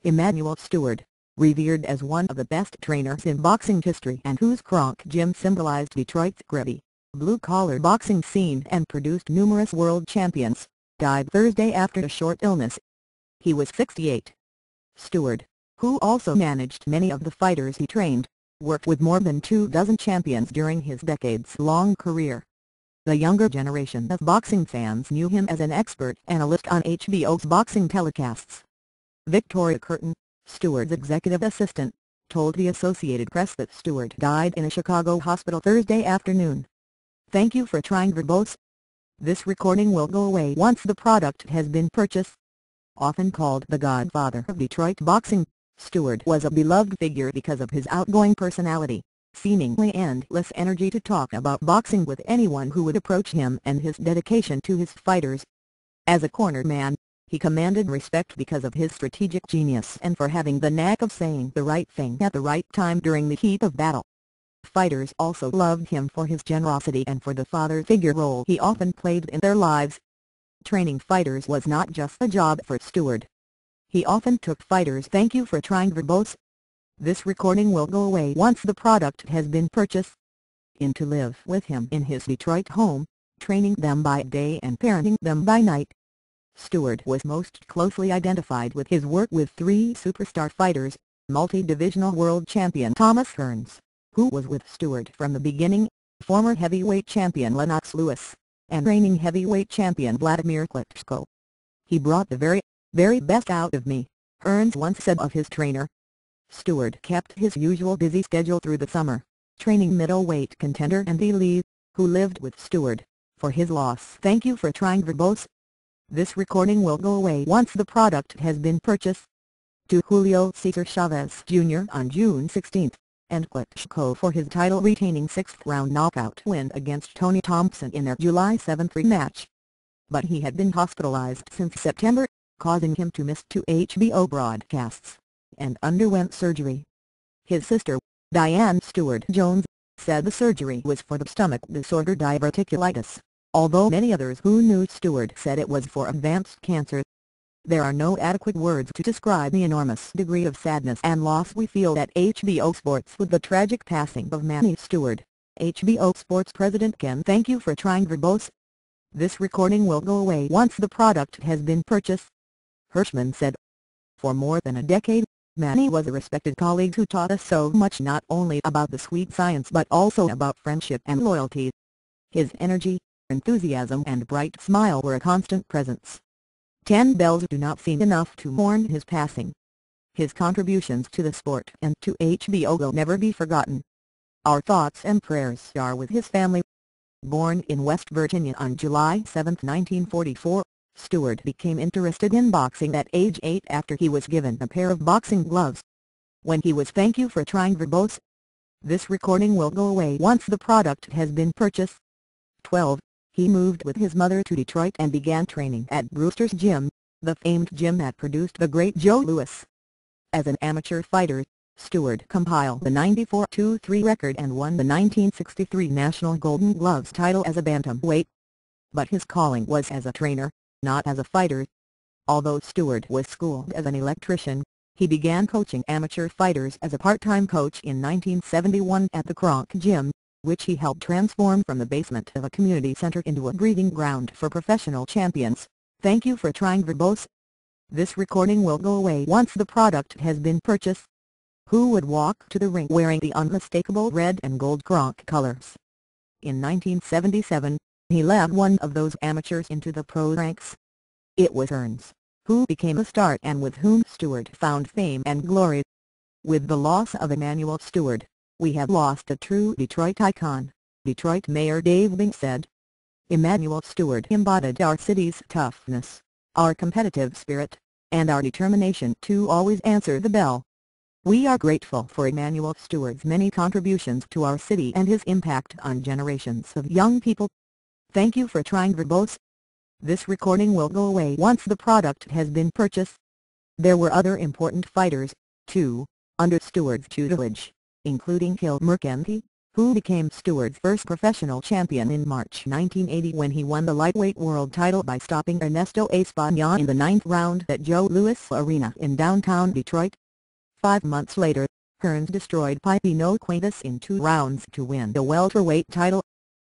Emanuel Steward, revered as one of the best trainers in boxing history and whose Kronk gym symbolized Detroit's gritty, blue-collar boxing scene and produced numerous world champions, died Thursday after a short illness. He was 68. Steward, who also managed many of the fighters he trained, worked with more than 24 champions during his decades-long career. The younger generation of boxing fans knew him as an expert analyst on HBO's boxing telecasts. Victoria Curtin, Steward's executive assistant, told the Associated Press that Steward died in a Chicago hospital Thursday afternoon. "Thank you for trying verbose. This recording will go away once the product has been purchased." Often called the godfather of Detroit boxing, Steward was a beloved figure because of his outgoing personality, seemingly endless energy to talk about boxing with anyone who would approach him, and his dedication to his fighters. As a corner man, he commanded respect because of his strategic genius and for having the knack of saying the right thing at the right time during the heat of battle. Fighters also loved him for his generosity and for the father figure role he often played in their lives. Training fighters was not just a job for Steward. He often took fighters' "thank you for trying" verbose. This recording will go away once the product has been purchased. In to live with him in his Detroit home, training them by day and parenting them by night. Steward was most closely identified with his work with three superstar fighters: multi-divisional world champion Thomas Hearns, who was with Steward from the beginning, former heavyweight champion Lennox Lewis, and reigning heavyweight champion Vladimir Klitschko. "He brought the very best out of me," Hearns once said of his trainer. Steward kept his usual busy schedule through the summer, training middleweight contender Andy Lee, who lived with Steward, for his loss. "Thank you for trying" verbose. This recording will go away once the product has been purchased. To Julio Cesar Chavez Jr. on June 16, and Klitschko for his title-retaining 6th-round knockout win against Tony Thompson in their July 7 rematch. But he had been hospitalized since September, causing him to miss 2 HBO broadcasts, and underwent surgery. His sister, Diane Steward Jones, said the surgery was for the stomach disorder diverticulitis, although many others who knew Steward said it was for advanced cancer. "There are no adequate words to describe the enormous degree of sadness and loss we feel at HBO Sports with the tragic passing of Manny Steward," HBO Sports President Ken "Thank you for trying" verbose. This recording will go away once the product has been purchased. Hirschman said, "For more than a decade, Manny was a respected colleague who taught us so much, not only about the sweet science but also about friendship and loyalty. His energy, enthusiasm and bright smile were a constant presence. 10 bells do not seem enough to mourn his passing. His contributions to the sport and to HBO will never be forgotten. Our thoughts and prayers are with his family." Born in West Virginia on July 7, 1944, Steward became interested in boxing at age 8 after he was given a pair of boxing gloves. When he was "Thank you for trying" verbose. This recording will go away once the product has been purchased. 12. He moved with his mother to Detroit and began training at Brewster's Gym, the famed gym that produced the great Joe Louis. As an amateur fighter, Steward compiled the 94-2-3 record and won the 1963 National Golden Gloves title as a bantamweight. But his calling was as a trainer, not as a fighter. Although Steward was schooled as an electrician, he began coaching amateur fighters as a part-time coach in 1971 at the Kronk Gym, which he helped transform from the basement of a community center into a breeding ground for professional champions. "Thank you for trying" verbose. This recording will go away once the product has been purchased. Who would walk to the ring wearing the unmistakable red and gold Kronk colors? In 1977, he led one of those amateurs into the pro ranks. It was Hearns, who became a star and with whom Steward found fame and glory. "With the loss of Emanuel Steward, we have lost a true Detroit icon," Detroit Mayor Dave Bing said. "Emanuel Steward embodied our city's toughness, our competitive spirit, and our determination to always answer the bell. We are grateful for Emanuel Steward's many contributions to our city and his impact on generations of young people. Thank you for trying" verbose. This recording will go away once the product has been purchased. There were other important fighters, too, under Steward's tutelage, including Hill McEntee, who became Steward's first professional champion in March 1980 when he won the lightweight world title by stopping Ernesto Espana in the ninth round at Joe Louis Arena in downtown Detroit. 5 months later, Hearns destroyed Pipino Cuevas in 2 rounds to win the welterweight title.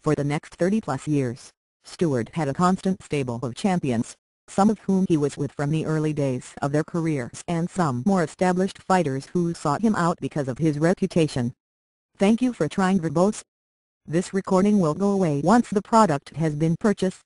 For the next 30-plus years, Steward had a constant stable of champions, some of whom he was with from the early days of their careers and some more established fighters who sought him out because of his reputation. Thank you for trying Verbose. This recording will go away once the product has been purchased.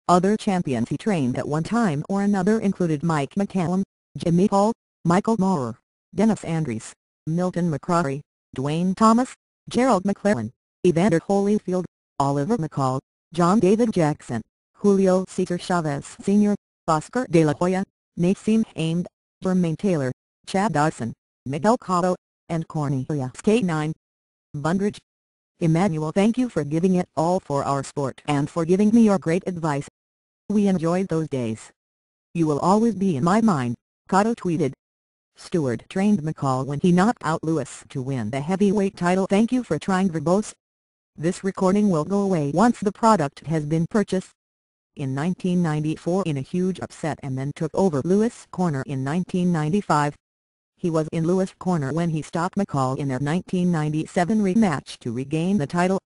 Other champions he trained at one time or another included Mike McCallum, Jimmy Paul, Michael Moorer, Dennis Andries, Milton McCrory, Dwayne Thomas, Gerald McLaren, Evander Holyfield, Oliver McCall, John David Jackson, Julio Cesar Chavez Sr., Oscar De La Hoya, Nassim Hamed, Bermain Taylor, Chad Dodson, Miguel Cotto, and Cornelius K9. Bundridge. Emanuel, thank you for giving it all for our sport and for giving me your great advice. We enjoyed those days. You will always be in my mind, Cotto tweeted. Steward trained McCall when he knocked out Lewis to win the heavyweight title. Thank you for trying Verbose. This recording will go away once the product has been purchased. In 1994 in a huge upset and then took over Lewis' corner in 1995. He was in Lewis' corner when he stopped McCall in their 1997 rematch to regain the title.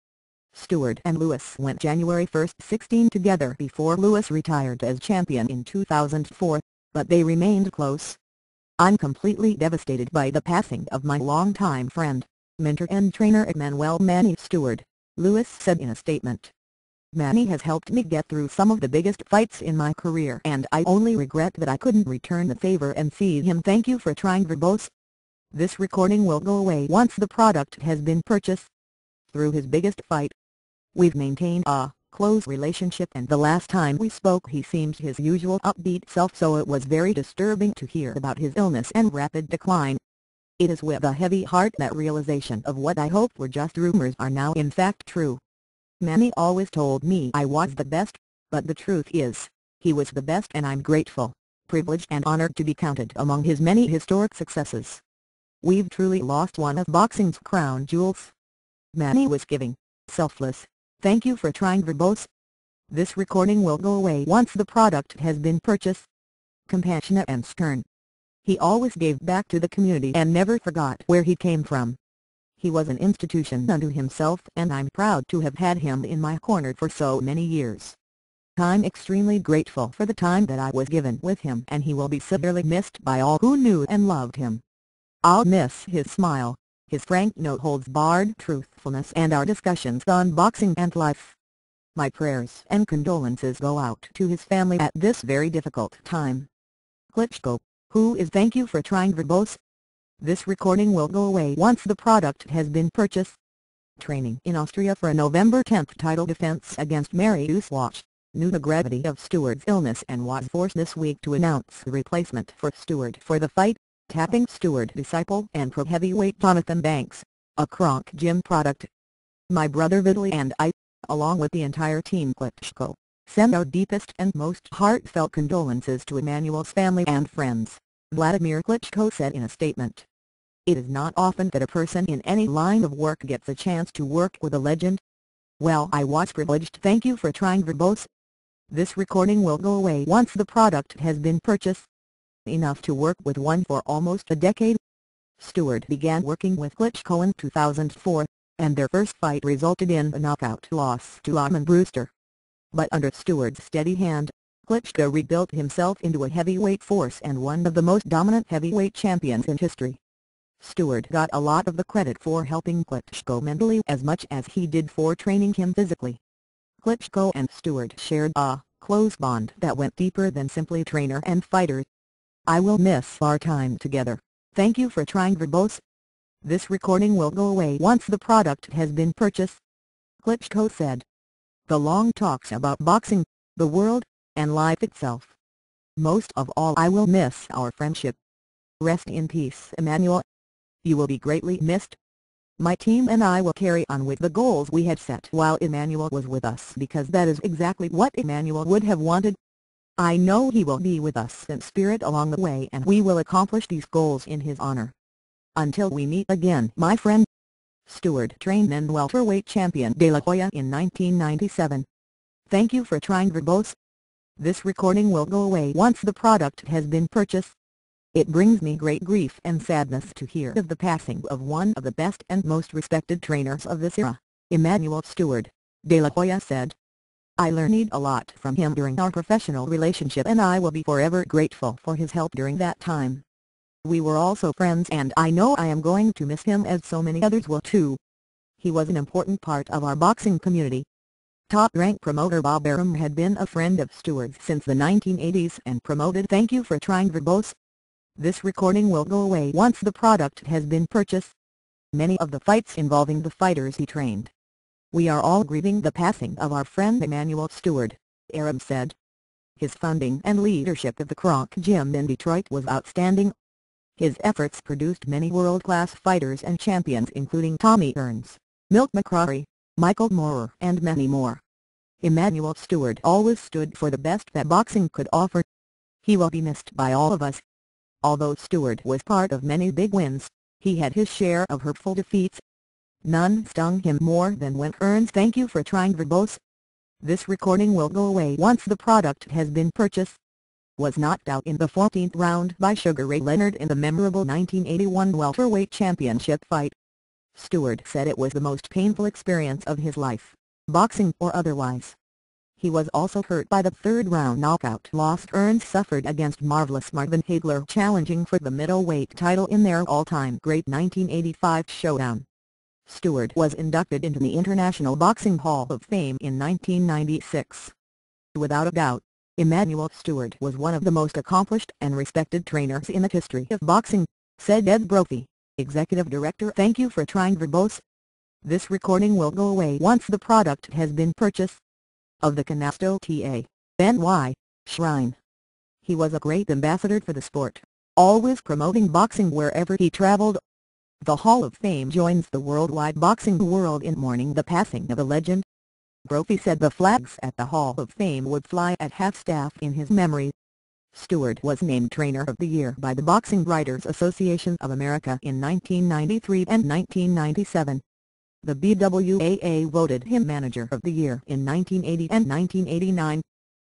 Steward and Lewis went January 1, 16 together before Lewis retired as champion in 2004, but they remained close. I'm completely devastated by the passing of my longtime friend, mentor and trainer Emanuel "Manny" Steward, Lewis said in a statement. Manny has helped me get through some of the biggest fights in my career and I only regret that I couldn't return the favor and feed him. Thank you for trying Verbose. This recording will go away once the product has been purchased. Through his biggest fight, we've maintained a close relationship and the last time we spoke he seemed his usual upbeat self, so it was very disturbing to hear about his illness and rapid decline. It is with a heavy heart that realization of what I hoped were just rumors are now in fact true. Manny always told me I was the best, but the truth is, he was the best and I'm grateful, privileged and honored to be counted among his many historic successes. We've truly lost one of boxing's crown jewels. Manny was giving, selfless. Thank you for trying Verbose. This recording will go away once the product has been purchased. Compassionate and stern. He always gave back to the community and never forgot where he came from. He was an institution unto himself and I'm proud to have had him in my corner for so many years. I'm extremely grateful for the time that I was given with him and he will be severely missed by all who knew and loved him. I'll miss his smile, his frank no-holds-barred truthfulness and our discussions on boxing and life. My prayers and condolences go out to his family at this very difficult time. Klitschko, who is thank you for trying Verbose. This recording will go away once the product has been purchased. Training in Austria for a November 10 title defense against Mariusz Wach, knew the gravity of Steward's illness and was forced this week to announce the replacement for Steward for the fight, tapping Steward disciple and pro heavyweight Jonathan Banks, a Kronk Gym product. My brother Vitaly and I, along with the entire team Klitschko, send our deepest and most heartfelt condolences to Emanuel's family and friends, Vladimir Klitschko said in a statement. It is not often that a person in any line of work gets a chance to work with a legend. Well, I was privileged. Thank you for trying Verbose. This recording will go away once the product has been purchased. Enough to work with one for almost a decade. Steward began working with Klitschko in 2004, and their first fight resulted in a knockout loss to Lamont Brewster. But under Steward's steady hand, Klitschko rebuilt himself into a heavyweight force and one of the most dominant heavyweight champions in history. Steward got a lot of the credit for helping Klitschko mentally as much as he did for training him physically. Klitschko and Steward shared a close bond that went deeper than simply trainer and fighter. I will miss our time together. Thank you for trying Verbose. This recording will go away once the product has been purchased. Klitschko said. The long talks about boxing, the world, and life itself. Most of all I will miss our friendship. Rest in peace, Emanuel. You will be greatly missed. My team and I will carry on with the goals we had set while Emanuel was with us because that is exactly what Emanuel would have wanted. I know he will be with us in spirit along the way and we will accomplish these goals in his honor. Until we meet again, my friend. Steward trained then welterweight champion De La Hoya in 1997. Thank you for trying verbose. This recording will go away once the product has been purchased. It brings me great grief and sadness to hear of the passing of one of the best and most respected trainers of this era, Emanuel Steward, De La Hoya said. I learned a lot from him during our professional relationship and I will be forever grateful for his help during that time. We were also friends and I know I am going to miss him as so many others will too. He was an important part of our boxing community. Top-rank promoter Bob Arum had been a friend of Steward's since the 1980s and promoted Thank You for Trying verbose. This recording will go away once the product has been purchased. Many of the fights involving the fighters he trained. We are all grieving the passing of our friend Emanuel Steward, Arum said. His funding and leadership of the Kronk Gym in Detroit was outstanding. His efforts produced many world-class fighters and champions including Tommy Hearns, Milt McCrory, Michael Moorer and many more. Emanuel Steward always stood for the best that boxing could offer. He will be missed by all of us. Although Steward was part of many big wins, he had his share of hurtful defeats. None stung him more than when Hearns Thank You for Trying verbose. This recording will go away once the product has been purchased. Was knocked out in the 14th round by Sugar Ray Leonard in the memorable 1981 welterweight championship fight. Steward said it was the most painful experience of his life, boxing or otherwise. He was also hurt by the third-round knockout loss Hearns suffered against Marvelous Marvin Hagler challenging for the middleweight title in their all-time great 1985 showdown. Steward was inducted into the International Boxing Hall of Fame in 1996. Without a doubt, Emanuel Steward was one of the most accomplished and respected trainers in the history of boxing, said Ed Brophy, Executive Director. Thank you for trying verbose. This recording will go away once the product has been purchased. Of the Canasto N.Y. Shrine. He was a great ambassador for the sport, always promoting boxing wherever he traveled. The Hall of Fame joins the worldwide boxing world in mourning the passing of a legend. Brophy said the flags at the Hall of Fame would fly at half-staff in his memory. Steward was named Trainer of the Year by the Boxing Writers Association of America in 1993 and 1997. The BWAA voted him Manager of the Year in 1980 and 1989.